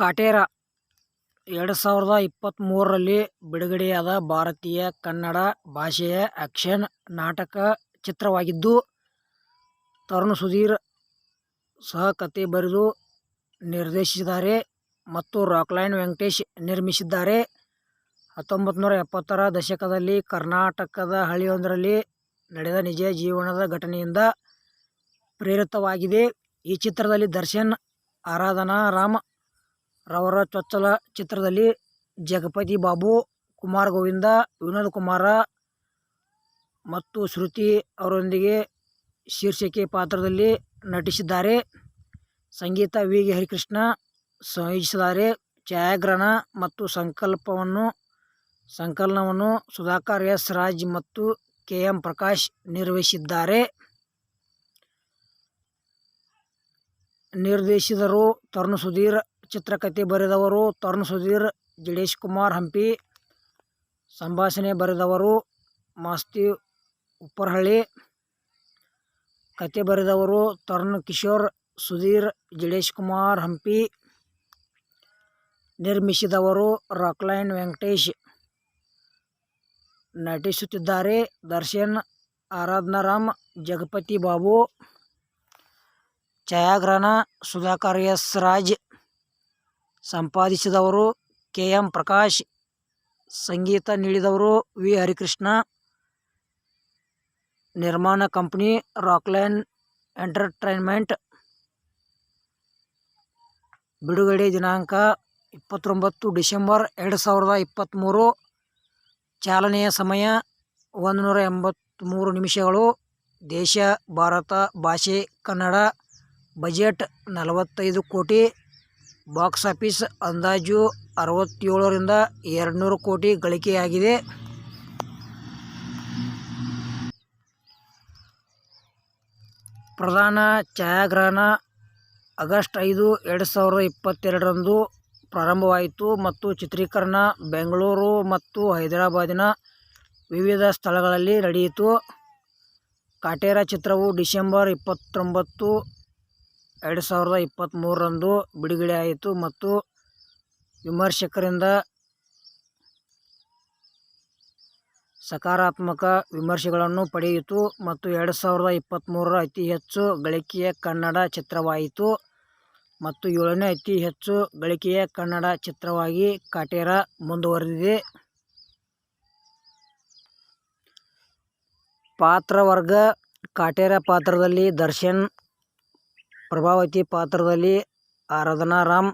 ಕಾಟೇರ 2023ರಲ್ಲಿ ಬಿಡುಗಡೆಯಾದ ಭಾರತೀಯ ಕನ್ನಡ ಭಾಷೆಯ ಆಕ್ಷನ್ ನಾಟಕ ಚಿತ್ರವಾಗಿದ್ದು, ತರುಣ್ ಸುಧೀರ್ ಸಹ ಕಥೆ ಬರೆದು ನಿರ್ದೇಶಿಸಿದ್ದಾರೆ ಮತ್ತು ರಾಕ್ಲೈನ್ ವೆಂಕಟೇಶ್ ನಿರ್ಮಿಸಿದ್ದಾರೆ. 1970ರ ದಶಕದಲ್ಲಿ ಕರ್ನಾಟಕದ ಹಳ್ಳಿಯೊಂದರಲ್ಲಿ ನಡೆದ ನಿಜ ಜೀವನದ ಘಟನೆಯಿಂದ ಪ್ರೇರಿತವಾಗಿದೆ. ಈ ಚಿತ್ರದಲ್ಲಿ ದರ್ಶನ್, ಆರಾಧನಾ ರಾಮ್ ರವರ ಚೊಚ್ಚಲ ಚಿತ್ರದಲ್ಲಿ ಜಗಪತಿ ಬಾಬು, ಕುಮಾರ್ ಗೋವಿಂದ, ವಿನೋದ್ ಕುಮಾರ ಮತ್ತು ಶ್ರುತಿ ಅವರೊಂದಿಗೆ ಶೀರ್ಷಿಕೆ ಪಾತ್ರದಲ್ಲಿ ನಟಿಸಿದ್ದಾರೆ. ಸಂಗೀತ ವಿ. ಹರಿಕೃಷ್ಣ ಸಂಯೋಜಿಸಿದ್ದಾರೆ. ಛಾಯಾಗ್ರಹಣ ಮತ್ತು ಸಂಕಲನವನ್ನು ಸುಧಾಕರ್ ಎಸ್. ರಾಜ್ ಮತ್ತು ಕೆ. ಎಂ. ಪ್ರಕಾಶ್ ನಿರ್ವಹಿಸಿದ್ದಾರೆ. ನಿರ್ದೇಶಿಸಿದರು ತರುಣ್ ಸುಧೀರ್. ಚಿತ್ರಕಥೆ ಬರೆದವರು ತರುಣ್ ಸುಧೀರ್, ಜಡೇಶ್ ಕುಮಾರ್ ಹಂಪಿ. ಸಂಭಾಷಣೆ ಬರೆದವರು ಮಾಸ್ತಿ ಉಪ್ಪರಹಳ್ಳಿ. ಕಥೆ ಬರೆದವರು ತರುಣ್ ಕಿಶೋರ್ ಸುಧೀರ್, ಜಡೇಶ್ ಕುಮಾರ್ ಹಂಪಿ. ನಿರ್ಮಿಸಿದವರು ರಾಕ್ಲೈನ್ ವೆಂಕಟೇಶ್. ನಟಿಸುತ್ತಿದ್ದಾರೆ ದರ್ಶನ್, ಆರಾಧನಾ ರಾಮ್, ಜಗಪತಿ ಬಾಬು. ಛಾಯಾಗ್ರಹಣ ಸುಧಾಕರ್ ಎಸ್. ರಾಜ್. ಸಂಪಾದಿಸಿದವರು ಕೆ. ಎಂ. ಪ್ರಕಾಶ್. ಸಂಗೀತ ನೀಡಿದವರು ವಿ. ಹರಿಕೃಷ್ಣ. ನಿರ್ಮಾಣ ಕಂಪನಿ ರಾಕ್ಲೈನ್ ಎಂಟರ್ಟೈನ್ಮೆಂಟ್. ಬಿಡುಗಡೆ ದಿನಾಂಕ 29 ಡಿಸೆಂಬರ್ 2023. ಚಾಲನೆಯ ಸಮಯ 183 ನಿಮಿಷಗಳು. ದೇಶ ಭಾರತ, ಭಾಷೆ ಕನ್ನಡ. ಬಜೆಟ್ 45 ಕೋಟಿ. ಬಾಕ್ಸ್ ಆಫೀಸ್ ಅಂದಾಜು 67 ರಿಂದ 200 ಕೋಟಿ ಗಳಿಕೆಯಾಗಿದೆ. ಪ್ರಧಾನ ಛಾಯಾಗ್ರಹಣ ಆಗಸ್ಟ್ 5, 2022ರಂದು ಪ್ರಾರಂಭವಾಯಿತು ಮತ್ತು ಚಿತ್ರೀಕರಣ ಬೆಂಗಳೂರು ಮತ್ತು ಹೈದರಾಬಾದಿನ ವಿವಿಧ ಸ್ಥಳಗಳಲ್ಲಿ ನಡೆಯಿತು. ಕಾಟೇರ ಚಿತ್ರವು ಡಿಸೆಂಬರ್ 29, 2023ರಂದು ಬಿಡುಗಡೆಯಾಯಿತು ಮತ್ತು ವಿಮರ್ಶಕರಿಂದ ಸಕಾರಾತ್ಮಕ ವಿಮರ್ಶೆಗಳನ್ನು ಪಡೆಯಿತು ಮತ್ತು 2023ರ ಅತಿ ಹೆಚ್ಚು ಗಳಿಕೆಯ ಕನ್ನಡ ಚಿತ್ರವಾಯಿತು ಮತ್ತು 7ನೇ ಅತಿ ಹೆಚ್ಚು ಗಳಿಕೆಯ ಕನ್ನಡ ಚಿತ್ರವಾಗಿ ಕಾಟೇರ ಮುಂದುವರೆದಿದೆ. ಪಾತ್ರವರ್ಗ ಕಾಟೇರ ಪಾತ್ರದಲ್ಲಿ ದರ್ಶನ್, ಪ್ರಭಾವತಿ ಪಾತ್ರದಲ್ಲಿ ಆರಾಧನಾ ರಾಮ್,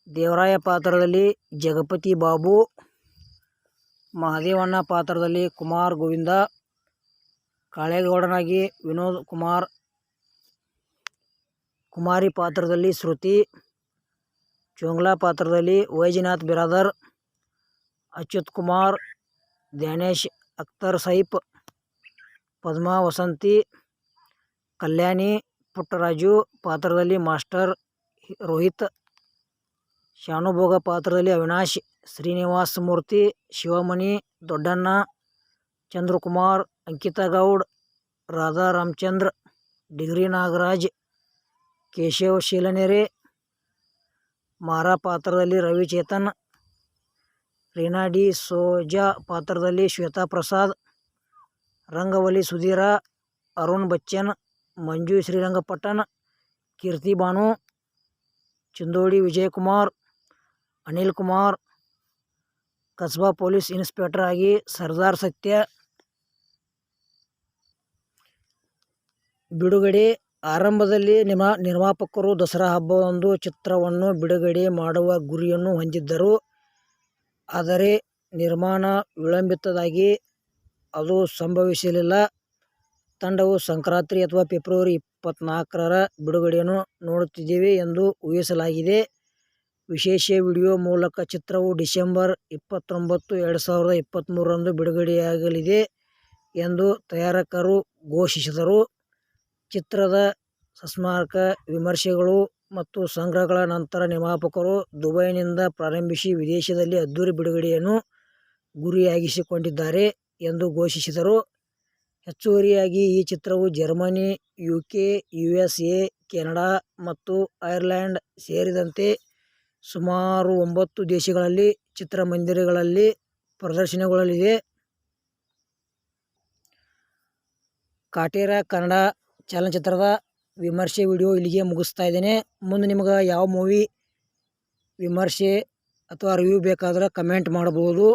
ದೇವರಾಯ ಪಾತ್ರದಲ್ಲಿ ಜಗಪತಿ ಬಾಬು, ಮಹದೇವಣ್ಣ ಪಾತ್ರದಲ್ಲಿ ಕುಮಾರ್ ಗೋವಿಂದ, ಕಾಳೇಗೌಡನಾಗಿ ವಿನೋದ್ ಕುಮಾರ್, ಕುಮಾರಿ ಪಾತ್ರದಲ್ಲಿ ಶ್ರುತಿ, ಚೋಂಗ್ಲಾ ಪಾತ್ರದಲ್ಲಿ ವೈಜನಾಥ್ ಬಿರಾದರ್, ಅಚ್ಯುತ್ ಕುಮಾರ್, ಧ್ಯಾನೇಶ್ ಅಖ್ತರ್ ಸೈಫ್, ಪದ್ಮಾ ವಸಂತಿ, ಕಲ್ಯಾಣಿ, ಪುಟ್ಟರಾಜು ಪಾತ್ರದಲ್ಲಿ ಮಾಸ್ಟರ್ ರೋಹಿತ್, ಶಾನುಭೋಗ ಪಾತ್ರದಲ್ಲಿ ಅವಿನಾಶ್, ಶ್ರೀನಿವಾಸ್ ಮೂರ್ತಿ, ಶಿವಮಣಿ, ದೊಡ್ಡಣ್ಣ, ಚಂದ್ರಕುಮಾರ್, ಅಂಕಿತಾ ಗೌಡ್, ರಾಧಾ ರಾಮಚಂದ್ರ, ಡಿಗ್ರಿ ನಾಗರಾಜ್, ಕೇಶವ್ ಶೀಲನೆರೆ, ಮಾರಾ ಪಾತ್ರದಲ್ಲಿ ರವಿ ಚೇತನ್, ರೀನಾ ಡಿ ಸೋಜಾ ಪಾತ್ರದಲ್ಲಿ ಶ್ವೇತಾ ಪ್ರಸಾದ್, ರಂಗವಲಿ ಸುಧೀರ, ಅರುಣ್ ಬಚ್ಚನ್, ಮಂಜು ಶ್ರೀರಂಗಪಟ್ಟಣ್, ಕೀರ್ತಿ ಬಾನು, ಚಿಂದೋಡಿ ವಿಜಯಕುಮಾರ್, ಅನಿಲ್ ಕುಮಾರ್, ಕಸ್ಬಾ ಪೊಲೀಸ್ ಇನ್ಸ್ಪೆಕ್ಟರ್ ಆಗಿ ಸರ್ದಾರ್ ಸತ್ಯ. ಬಿಡುಗಡೆ ಆರಂಭದಲ್ಲಿ ನಿರ್ಮಾಪಕರು ದಸರಾ ಹಬ್ಬದಂದು ಚಿತ್ರವನ್ನು ಬಿಡುಗಡೆ ಮಾಡುವ ಗುರಿಯನ್ನು ಹೊಂದಿದ್ದರು. ಆದರೆ ನಿರ್ಮಾಣ ವಿಳಂಬದಿಂದಾಗಿ ಅದು ಸಂಭವಿಸಲಿಲ್ಲ. ತಂಡವು ಸಂಕ್ರಾಂತಿ ಅಥವಾ ಫೆಬ್ರವರಿ 24ರ ಬಿಡುಗಡೆಯನ್ನು ನೋಡುತ್ತಿದ್ದೇವೆ ಎಂದು ಊಹಿಸಲಾಗಿದೆ. ವಿಶೇಷ ವಿಡಿಯೋ ಮೂಲಕ ಚಿತ್ರವು ಡಿಸೆಂಬರ್ 29, 2023ರಂದು ಬಿಡುಗಡೆಯಾಗಲಿದೆ ಎಂದು ತಯಾರಕರು ಘೋಷಿಸಿದರು. ಚಿತ್ರದ ಸಕಾರಾತ್ಮಕ ವಿಮರ್ಶೆಗಳು ಮತ್ತು ಸಂಗ್ರಹಗಳ ನಂತರ ನಿರ್ಮಾಪಕರು ದುಬೈನಿಂದ ಪ್ರಾರಂಭಿಸಿ ವಿದೇಶದಲ್ಲಿ ಅದ್ದೂರಿ ಬಿಡುಗಡೆಯನ್ನು ಗುರಿಯಾಗಿಸಿಕೊಂಡಿದ್ದಾರೆ ಎಂದು ಘೋಷಿಸಿದರು. ಹೆಚ್ಚುವರಿಯಾಗಿ, ಈ ಚಿತ್ರವು ಜರ್ಮನಿ, ಯುಕೆ, ಯುಎಸ್ಎ, ಕೆನಡಾ ಮತ್ತು ಐರ್ಲೆಂಡ್ ಸೇರಿದಂತೆ ಸುಮಾರು 9 ದೇಶಗಳಲ್ಲಿ ಚಿತ್ರಮಂದಿರಗಳಲ್ಲಿ ಪ್ರದರ್ಶನಗೊಳ್ಳಲಿದೆ. ಕಾಟೇರ ಕನ್ನಡ ಚಲನಚಿತ್ರದ ವಿಮರ್ಶೆ ವಿಡಿಯೋ ಇಲ್ಲಿಗೆ ಮುಗಿಸ್ತಾ ಇದ್ದೇನೆ. ಮುಂದೆ ನಿಮ್ಗೆ ಯಾವ ಮೂವಿ ವಿಮರ್ಶೆ ಅಥವಾ ರಿವ್ಯೂ ಬೇಕಾದ್ರೆ ಕಮೆಂಟ್ ಮಾಡಬಹುದು.